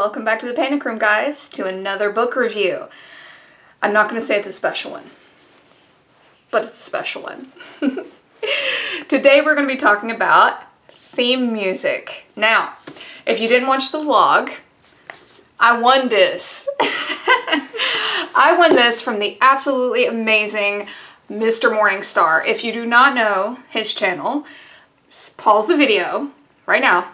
Welcome back to the Panic Room, guys, to another book review. I'm not going to say it's a special one, but it's a special one. Today we're going to be talking about theme music. Now, if you didn't watch the vlog, I won this. I won this from the absolutely amazing Mr. Morningstar. If you do not know his channel, pause the video right now.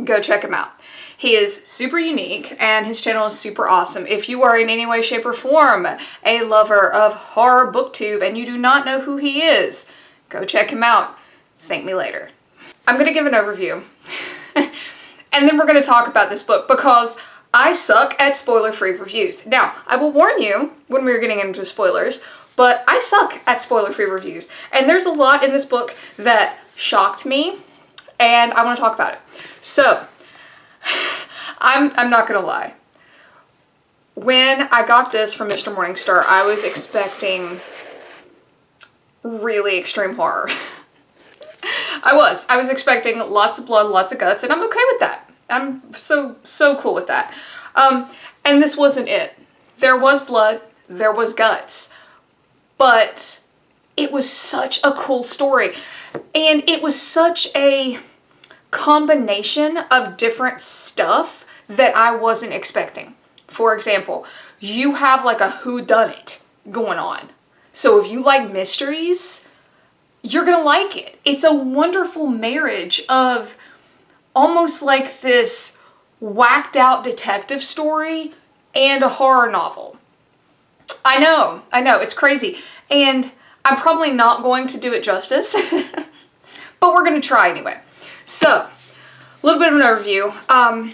Go check him out. He is super unique and his channel is super awesome. If you are in any way, shape, or form a lover of horror booktube and you do not know who he is, go check him out. Thank me later. I'm going to give an overview and then we're going to talk about this book because I suck at spoiler-free reviews. Now, I will warn you when we're getting into spoilers, but I suck at spoiler-free reviews. And there's a lot in this book that shocked me and I want to talk about it. So, I'm not gonna lie. When I got this from Mr. Morningstar, I was expecting really extreme horror. I was expecting lots of blood, lots of guts, and I'm okay with that. I'm so cool with that. And this wasn't it. There was blood, there was guts, but it was such a cool story. And it was such a combination of different stuff that I wasn't expecting. For example, you have like a whodunit going on. So if you like mysteries, you're gonna like it. It's a wonderful marriage of almost like this whacked out detective story and a horror novel. I know, it's crazy. And I'm probably not going to do it justice, but we're gonna try anyway. So, a little bit of an overview.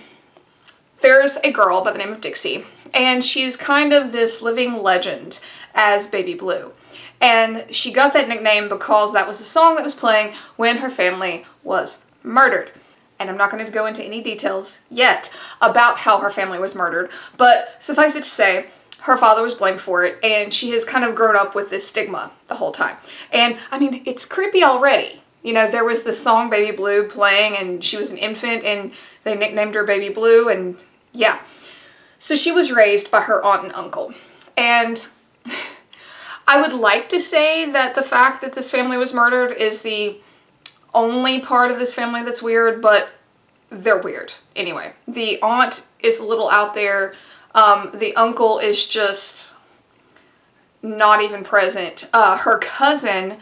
There's a girl by the name of Dixie, and she's kind of this living legend as Baby Blue. And she got that nickname because that was the song that was playing when her family was murdered. And I'm not going to go into any details yet about how her family was murdered, but suffice it to say, her father was blamed for it, and she has kind of grown up with this stigma the whole time. And, I mean, it's creepy already. You know, there was this song Baby Blue playing and she was an infant and they nicknamed her Baby Blue and yeah. So she was raised by her aunt and uncle. And I would like to say that the fact that this family was murdered is the only part of this family that's weird, but they're weird. Anyway, the aunt is a little out there. The uncle is just not even present. Her cousin,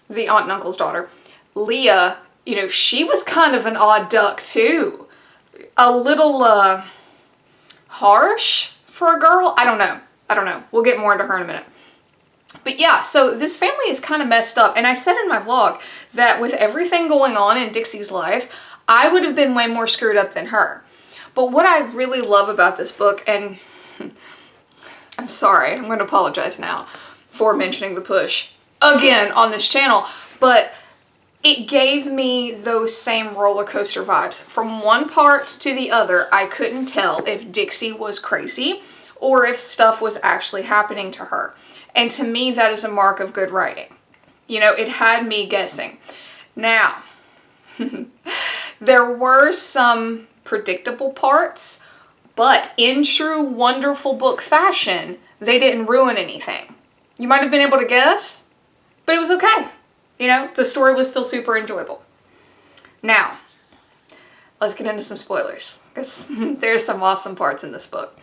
the aunt and uncle's daughter, Leah, you know, she was kind of an odd duck too. A little harsh for a girl. I don't know. We'll get more into her in a minute. But yeah, so this family is kind of messed up. And I said in my vlog that with everything going on in Dixie's life, I would have been way more screwed up than her. But what I really love about this book, and I'm sorry, I'm going to apologize now for mentioning the push again on this channel, but it gave me those same roller coaster vibes. From one part to the other, I couldn't tell if Dixie was crazy or if stuff was actually happening to her. And to me, that is a mark of good writing. You know, it had me guessing. Now, there were some predictable parts, but in true wonderful book fashion, they didn't ruin anything. You might have been able to guess, but it was okay. You know, the story was still super enjoyable. Now, let's get into some spoilers, because there's some awesome parts in this book.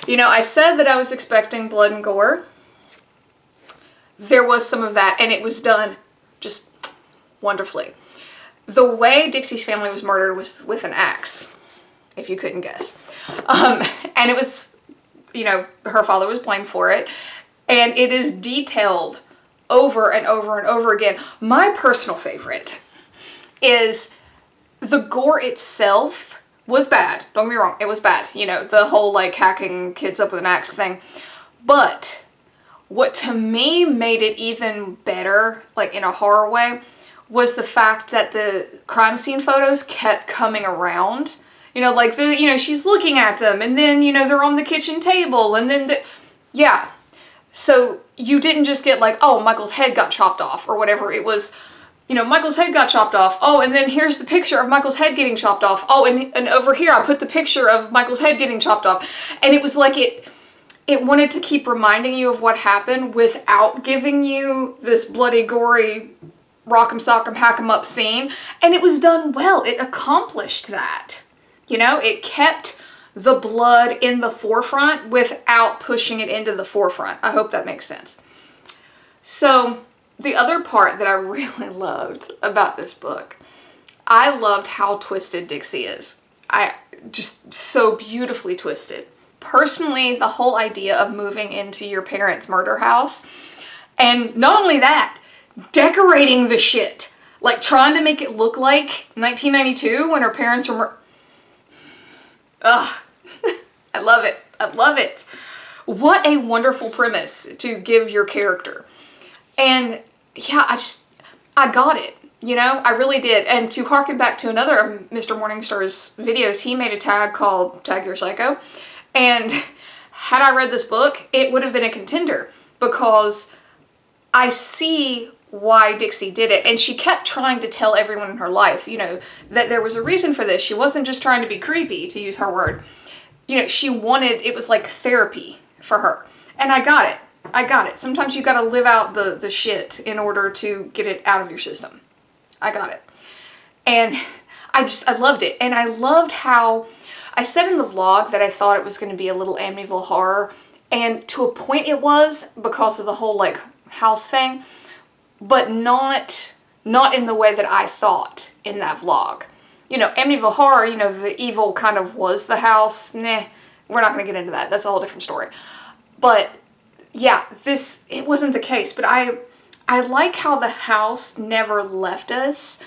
You know, I said that I was expecting blood and gore. There was some of that, and it was done just wonderfully. The way Dixie's family was murdered was with an axe, if you couldn't guess. And it was, you know, her father was blamed for it, and it is detailed over and over and over again. My personal favorite is the gore itself was bad. Don't get me wrong, it was bad. You know, the whole like hacking kids up with an axe thing. But what to me made it even better, like in a horror way, was the fact that the crime scene photos kept coming around. You know, like she's looking at them and then, you know, they're on the kitchen table and then so you didn't just get like, oh, Michael's head got chopped off or whatever. It was you know, Michael's head got chopped off. Oh, and then here's the picture of Michael's head getting chopped off. Oh, and over here I put the picture of Michael's head getting chopped off. And it was like it wanted to keep reminding you of what happened without giving you this bloody, gory, rock 'em, sock 'em, hack 'em up scene. And it was done well. It accomplished that. You know, it kept the blood in the forefront without pushing it into the forefront. I hope that makes sense. So the other part that I really loved about this book, I loved how twisted Dixie is. Just so beautifully twisted. Personally, the whole idea of moving into your parents' murder house, and not only that, decorating the shit. Like trying to make it look like 1992 when her parents were Ugh. I love it. I love it. What a wonderful premise to give your character. And yeah, I got it. You know, I really did. And to harken back to another of Mr. Morningstar's videos, he made a tag called Tag Your Psycho. And had I read this book, it would have been a contender because I see why Dixie did it. And she kept trying to tell everyone in her life, you know, that there was a reason for this. She wasn't just trying to be creepy, to use her word. You know, she wanted, it was like therapy for her. And I got it. I got it. Sometimes you gotta live out the shit in order to get it out of your system. I got it. And I loved it. And I loved how, I said in the vlog that I thought it was going to be a little Amityville horror. And to a point it was, because of the whole like house thing. But not in the way that I thought in that vlog. You know, Amityville horror, you know, the evil kind of was the house. Nah, we're not going to get into that. That's a whole different story. But yeah, it wasn't the case. But I like how the house never left us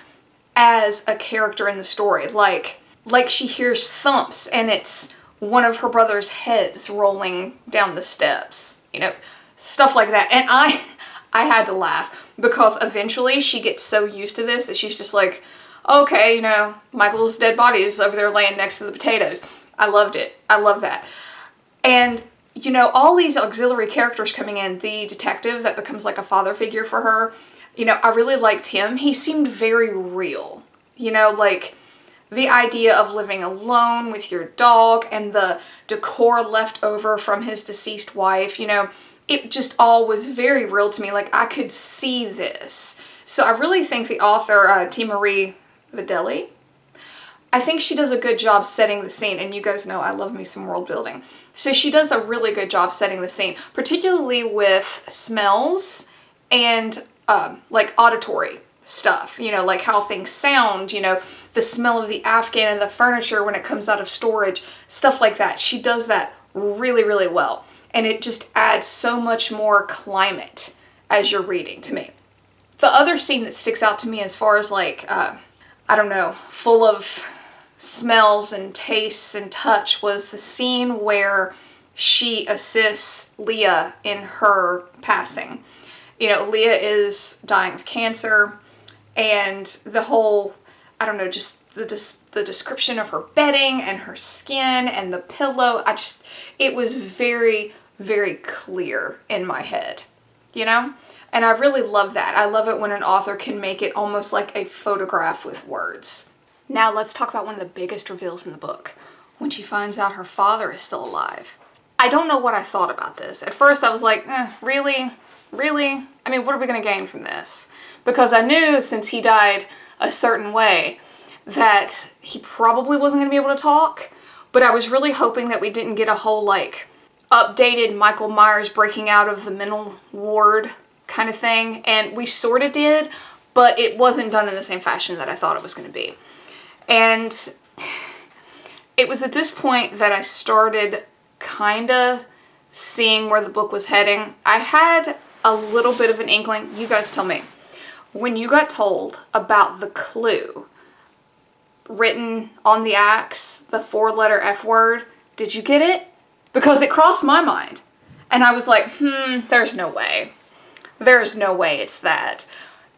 as a character in the story. Like she hears thumps and it's one of her brother's heads rolling down the steps. You know, stuff like that. And I had to laugh because eventually she gets so used to this that she's just like, okay, you know, Michael's dead body is over there laying next to the potatoes. I loved it. I love that. And, you know, all these auxiliary characters coming in, the detective that becomes like a father figure for her, you know, I really liked him. He seemed very real. You know, like the idea of living alone with your dog and the decor left over from his deceased wife, you know, it just all was very real to me. Like I could see this. So I really think the author, T. Marie Videlli, I think she does a good job setting the scene. And you guys know I love me some world building. So she does a really good job setting the scene, particularly with smells and like auditory stuff, you know, like how things sound, you know, the smell of the Afghan and the furniture when it comes out of storage, stuff like that. She does that really, really well. And it just adds so much more climate as you're reading to me. The other scene that sticks out to me as far as like, I don't know, full of smells and tastes and touch was the scene where she assists Leah in her passing. You know, Leah is dying of cancer and the whole, I don't know, just the description of her bedding and her skin and the pillow, it was very, very clear in my head, you know? And I really love that. I love it when an author can make it almost like a photograph with words. Now let's talk about one of the biggest reveals in the book, when she finds out her father is still alive. I don't know what I thought about this. At first I was like, really? Really? I mean, what are we going to gain from this? Because I knew since he died a certain way that he probably wasn't going to be able to talk, but I was really hoping that we didn't get a whole like updated Michael Myers breaking out of the mental ward kind of thing, and we sort of did, but it wasn't done in the same fashion that I thought it was going to be. And it was at this point that I started kind of seeing where the book was heading. I had a little bit of an inkling. You guys tell me. When you got told about the clue written on the axe, the 4-letter F word, did you get it? Because it crossed my mind. And I was like, there's no way. There's no way it's that.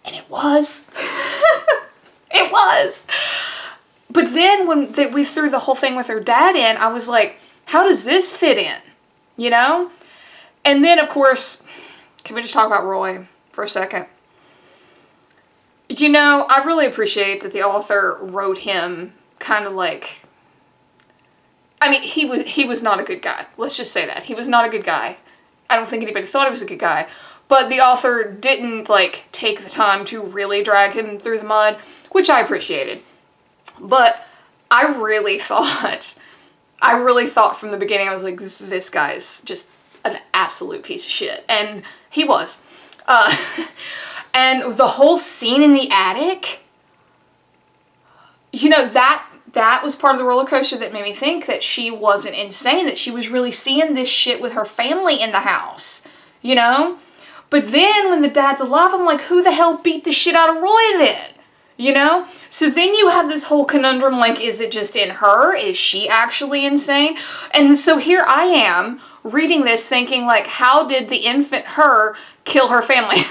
And it was. It was. But then when we threw the whole thing with her dad in, I was like, how does this fit in? You know? And then, of course, can we just talk about Roy for a second? You know, I really appreciate that the author wrote him kind of like, I mean, he was not a good guy. Let's just say that. He was not a good guy. I don't think anybody thought he was a good guy. But the author didn't, like, take the time to really drag him through the mud, which I appreciated. But I really thought from the beginning, I was like, this guy's just an absolute piece of shit. And he was. And the whole scene in the attic, you know, that was part of the roller coaster that made me think that she wasn't insane, that she was really seeing this shit with her family in the house, you know? But then when the dad's alive, I'm like, who the hell beat the shit out of Roy then? You know? So then you have this whole conundrum, like, is it just in her? Is she actually insane? And so here I am reading this thinking, like, how did the infant her kill her family?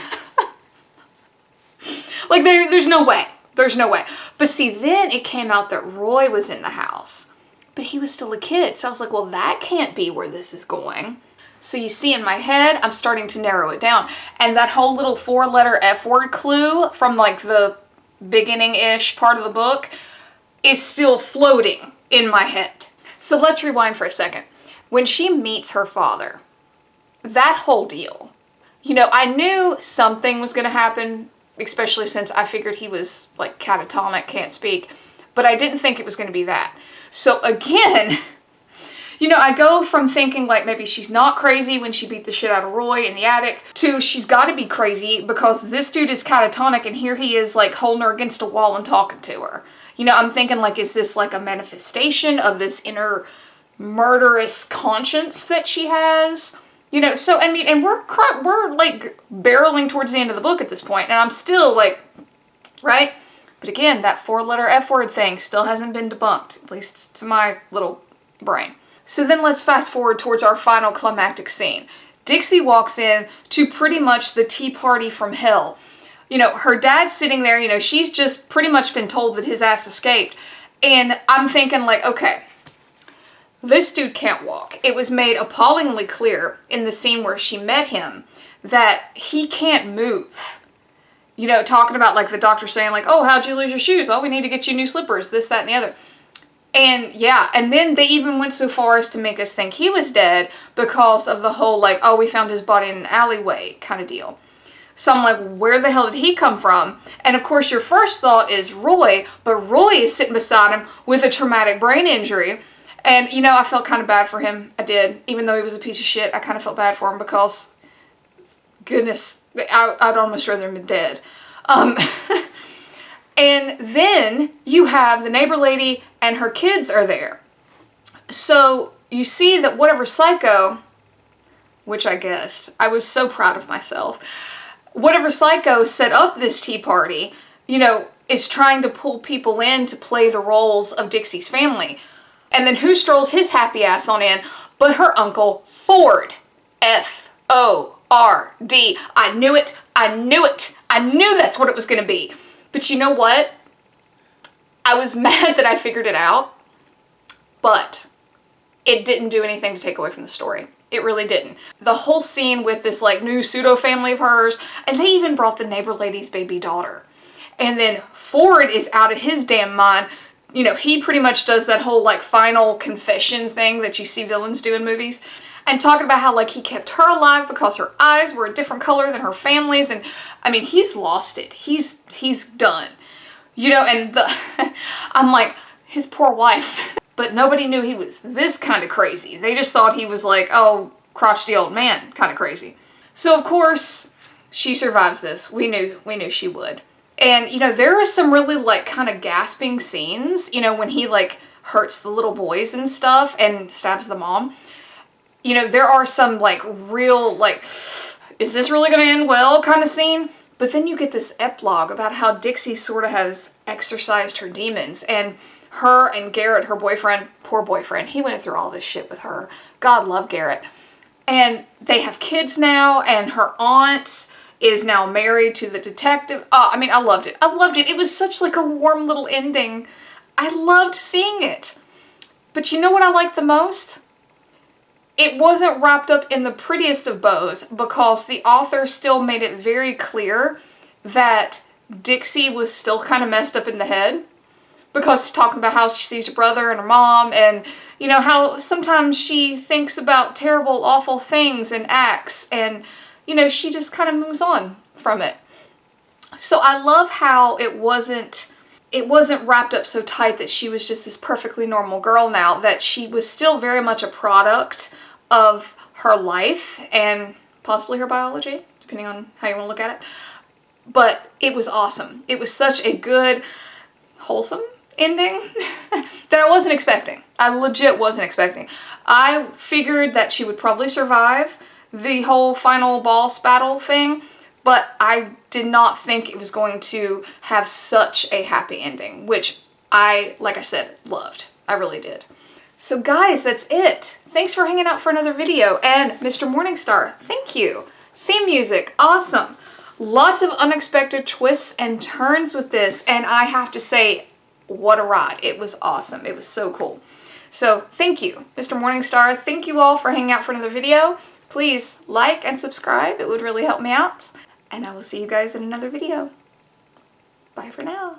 Like, there's no way. There's no way. But see, then it came out that Roy was in the house. But he was still a kid. So I was like, well, that can't be where this is going. So you see, in my head, I'm starting to narrow it down. And that whole little 4-letter F-word clue from, like, the beginning-ish part of the book is still floating in my head. So let's rewind for a second. When she meets her father, that whole deal, you know, I knew something was going to happen, especially since I figured he was, like, catatonic, can't speak, but I didn't think it was going to be that. So again, you know, I go from thinking, like, maybe she's not crazy when she beat the shit out of Roy in the attic, to she's got to be crazy because this dude is catatonic and here he is, like, holding her against a wall and talking to her. You know, I'm thinking, like, is this, like, a manifestation of this inner murderous conscience that she has? You know, so, I mean, and we're like, barreling towards the end of the book at this point, and I'm still, like, right? But again, that 4-letter F-word thing still hasn't been debunked, at least to my little brain. So then let's fast forward towards our final climactic scene. Dixie walks in to pretty much the tea party from hell. You know, her dad's sitting there, you know, she's just pretty much been told that his ass escaped. And I'm thinking, like, okay, this dude can't walk. It was made appallingly clear in the scene where she met him that he can't move. You know, talking about, like, the doctor saying, like, oh, how'd you lose your shoes? Oh, we need to get you new slippers, this, that, and the other. And yeah, and then they even went so far as to make us think he was dead because of the whole, like, oh, we found his body in an alleyway kind of deal. So I'm like, where the hell did he come from? And of course, your first thought is Roy, but Roy is sitting beside him with a traumatic brain injury. And, you know, I felt kind of bad for him. I did. Even though he was a piece of shit, I kind of felt bad for him because, goodness, I'd almost rather him been dead. And then you have the neighbor lady and her kids are there. So you see that whatever psycho, which I guessed, I was so proud of myself, whatever psycho set up this tea party, you know, is trying to pull people in to play the roles of Dixie's family. And then who strolls his happy ass on in but her uncle Ford. F-O-R-D. I knew it. I knew it. I knew that's what it was going to be. But you know what? I was mad that I figured it out, but it didn't do anything to take away from the story. It really didn't. The whole scene with this, like, new pseudo family of hers, and they even brought the neighbor lady's baby daughter. And then Ford is out of his damn mind. You know, he pretty much does that whole, like, final confession thing that you see villains do in movies. And talking about how, like, he kept her alive because her eyes were a different color than her family's. And, I mean, he's lost it. He's done. You know, and I'm like, his poor wife. But nobody knew he was this kind of crazy. They just thought he was like, oh, crotchety old man kind of crazy. So, of course, she survives this. We knew she would. And, you know, there are some really, like, kind of gasping scenes, you know, when he, like, hurts the little boys and stuff and stabs the mom. You know, there are some, like, real, like, is this really going to end well kind of scene? But then you get this epilogue about how Dixie sort of has exorcised her demons. And her and Garrett, her boyfriend, poor boyfriend, he went through all this shit with her. God love Garrett. And they have kids now, and her aunt is now married to the detective. Oh, I mean, I loved it. I loved it. It was such, like, a warm little ending. I loved seeing it. But you know what I liked the most? It wasn't wrapped up in the prettiest of bows because the author still made it very clear that Dixie was still kind of messed up in the head, because she's talking about how she sees her brother and her mom, and you know how sometimes she thinks about terrible, awful things and acts, and you know, she just kind of moves on from it. So I love how it wasn't wrapped up so tight that she was just this perfectly normal girl now, that she was still very much a product of her life and possibly her biology, depending on how you want to look at it. But it was awesome. It was such a good, wholesome ending that I wasn't expecting. I legit wasn't expecting. I figured that she would probably survive the whole final boss battle thing, but I did not think it was going to have such a happy ending, which I, like I said, loved. I really did. So guys, that's it. Thanks for hanging out for another video. And Mr. Morningstar, thank you. Theme music, awesome. Lots of unexpected twists and turns with this, and I have to say, what a ride. It was awesome. It was so cool. So thank you, Mr. Morningstar. Thank you all for hanging out for another video. Please like and subscribe. It would really help me out. And I will see you guys in another video. Bye for now.